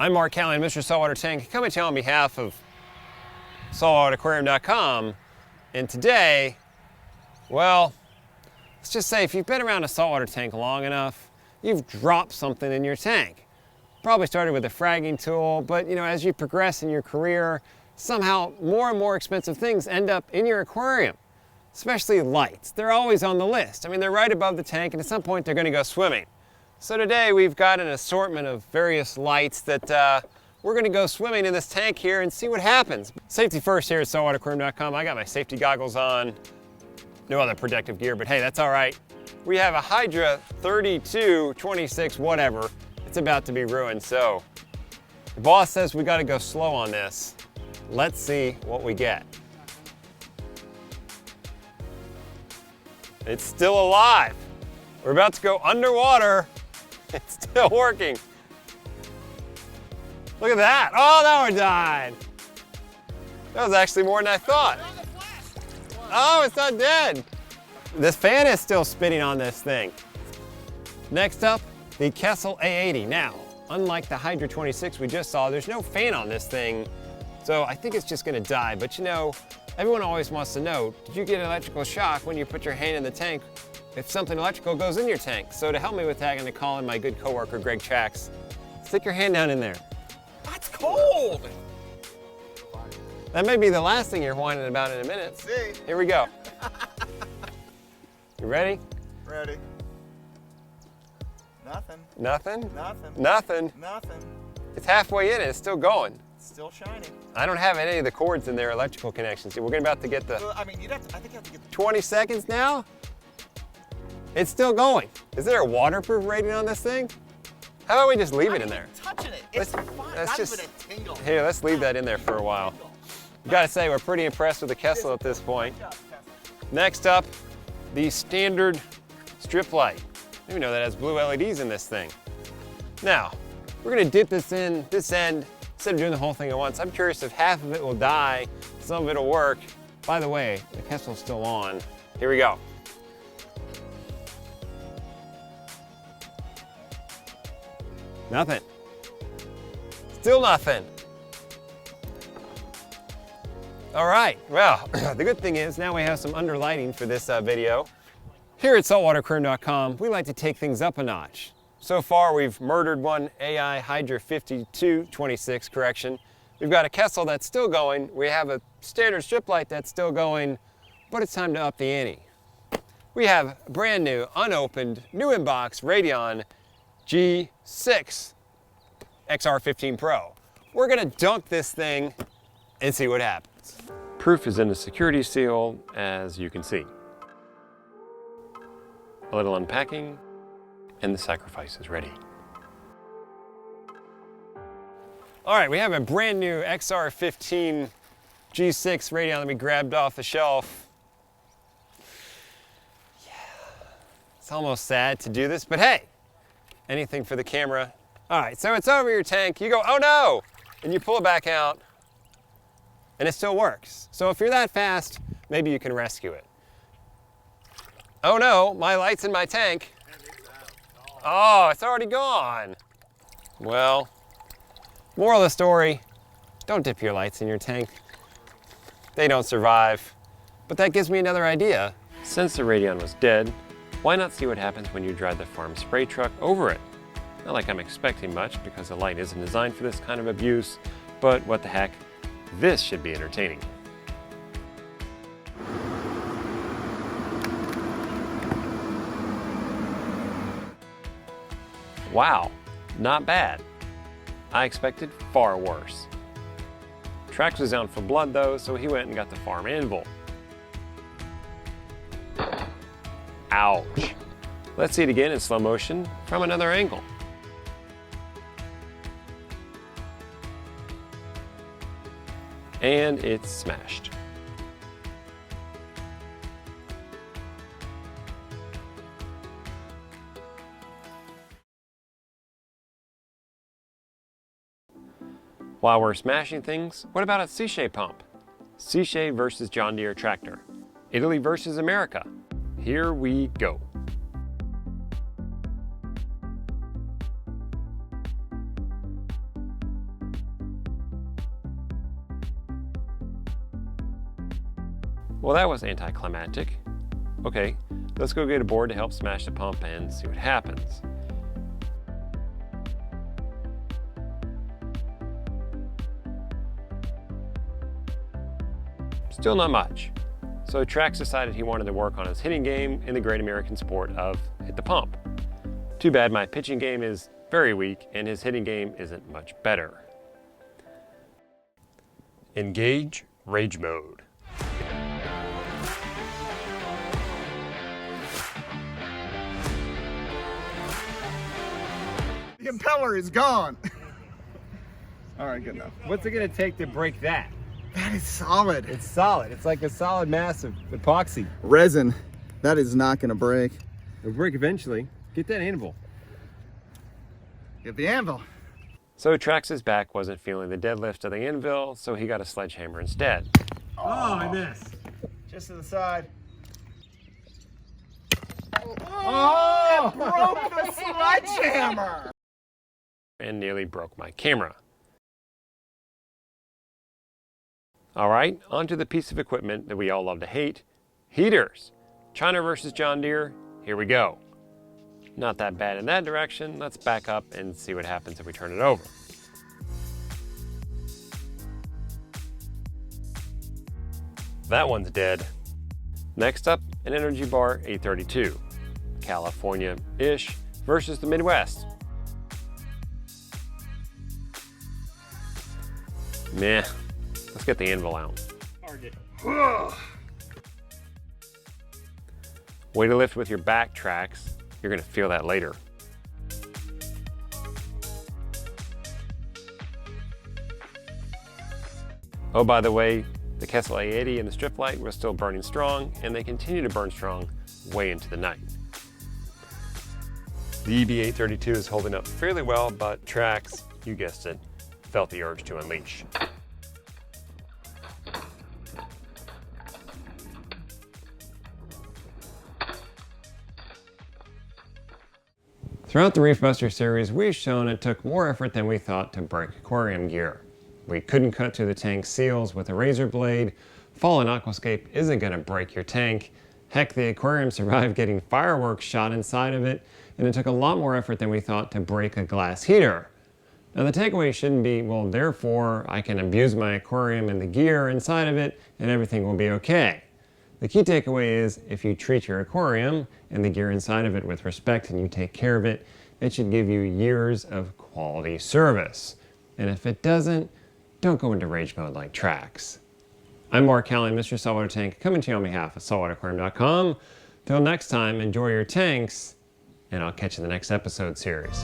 I'm Mark Callahan, Mr. Saltwater Tank, coming to you on behalf of SaltwaterAquarium.com. And today, well, let's just say if you've been around a saltwater tank long enough, you've dropped something in your tank. Probably started with a fragging tool, but as you progress in your career, somehow more and more expensive things end up in your aquarium, especially lights. They're always on the list. I mean, they're right above the tank, and at some point they're going to go swimming. So today we've got an assortment of various lights that we're going to go swimming in this tank here and see what happens. Safety first here at SaltwaterAquarium.com. I got my safety goggles on, no other protective gear, but hey, that's all right. We have a Hydra 32, 26, whatever. It's about to be ruined, so the boss says we got to go slow on this. Let's see what we get. It's still alive. We're about to go underwater. It's still working. Look at that. Oh, that one died. That was actually more than I thought. Oh, it's not dead. This fan is still spinning on this thing. Next up, the Kessel A80. Now, unlike the Hydra 26 we just saw, there's no fan on this thing, so I think it's just gonna die. But everyone always wants to know, did you get an electrical shock when you put your hand in the tank if something electrical goes in your tank? So to help me with that, I'm gonna call in my good coworker, Greg Trax. Stick your hand down in there. That's cold! That may be the last thing you're whining about in a minute. See? Here we go. You ready? Ready. Nothing. Nothing? Nothing. Nothing. Nothing. It's halfway in and it's still going. It's still shining. I don't have any of the cords in their electrical connections. We're about to get the... Well, I mean, I think you have to get the... 20 seconds now? It's still going. Is there a waterproof rating on this thing? How about we just leave it in there? Touching it. It's fine. Let's Not just, even a tingle. Here, let's leave that in there for a while. Gotta say, we're pretty impressed with the Kessel at this point. Next up, the standard strip light. I didn't even know that has blue LEDs in this thing. Now, we're gonna dip this in this end instead of doing the whole thing at once. I'm curious if half of it will die, some of it will work. By the way, the Kessel's still on. Here we go. Nothing. Still nothing. All right, well, the good thing is now we have some underlighting for this video. Here at SaltwaterAquarium.com, we like to take things up a notch. So far, we've murdered one AI Hydra 5226 correction. We've got a Kessel that's still going. We have a standard strip light that's still going, but it's time to up the ante. We have a brand new, unopened, new in box Radeon G6 XR15 Pro. We're gonna dunk this thing and see what happens. Proof is in the security seal, as you can see. A little unpacking, and the sacrifice is ready. All right, we have a brand new XR15 G6 Radeon that we grabbed off the shelf. Yeah, it's almost sad to do this, but hey, anything for the camera. All right, so it's over your tank. You go, oh no, and you pull it back out, and it still works. So if you're that fast, maybe you can rescue it. Oh no, my light's in my tank. Oh, it's already gone. Well, moral of the story, don't dip your lights in your tank. They don't survive. But that gives me another idea. Since the Radeon was dead, why not see what happens when you drive the farm spray truck over it? Not like I'm expecting much because the light isn't designed for this kind of abuse, but what the heck, this should be entertaining. Wow, not bad. I expected far worse. Trax was down for blood though, so he went and got the farm anvil. Ouch. Let's see it again in slow motion from another angle. And it's smashed. While we're smashing things, what about a Seashay pump? Seashay versus John Deere tractor. Italy versus America. Here we go. Well, that was anticlimactic. Okay, let's go get a board to help smash the pump and see what happens. Still not much. So Trax decided he wanted to work on his hitting game in the great American sport of hit the pump. Too bad my pitching game is very weak and his hitting game isn't much better. Engage rage mode. The impeller is gone. All right, good enough. What's it gonna take to break that? That is solid. It's solid. It's like a solid mass of epoxy. Resin. That is not gonna break. It'll break eventually. Get that anvil. Get the anvil. So Trax's back wasn't feeling the deadlift of the anvil, so he got a sledgehammer instead. Oh, I missed. Just to the side. Oh, broke the sledgehammer. And nearly broke my camera. All right, onto the piece of equipment that we all love to hate, heaters. China versus John Deere, here we go. Not that bad in that direction. Let's back up and see what happens if we turn it over. That one's dead. Next up, an Energy Bar 832. California-ish versus the Midwest. Meh. Let's get the anvil out. Target. Way to lift with your back, Trax. You're gonna feel that later. Oh, by the way, the Kessel A80 and the strip light were still burning strong, and they continue to burn strong way into the night. The EB832 is holding up fairly well, but Trax, you guessed it, felt the urge to unleash. Throughout the Reef Buster series, we've shown it took more effort than we thought to break aquarium gear. We couldn't cut through the tank seals with a razor blade. Fallen aquascape isn't going to break your tank. Heck, the aquarium survived getting fireworks shot inside of it, and it took a lot more effort than we thought to break a glass heater. Now the takeaway shouldn't be, well, therefore I can abuse my aquarium and the gear inside of it and everything will be okay. The key takeaway is, if you treat your aquarium and the gear inside of it with respect and you take care of it, it should give you years of quality service. And if it doesn't, don't go into rage mode like Trax. I'm Mark Callan, Mr. Saltwater Tank, coming to you on behalf of SaltwaterAquarium.com. Till next time, enjoy your tanks, and I'll catch you in the next episode series.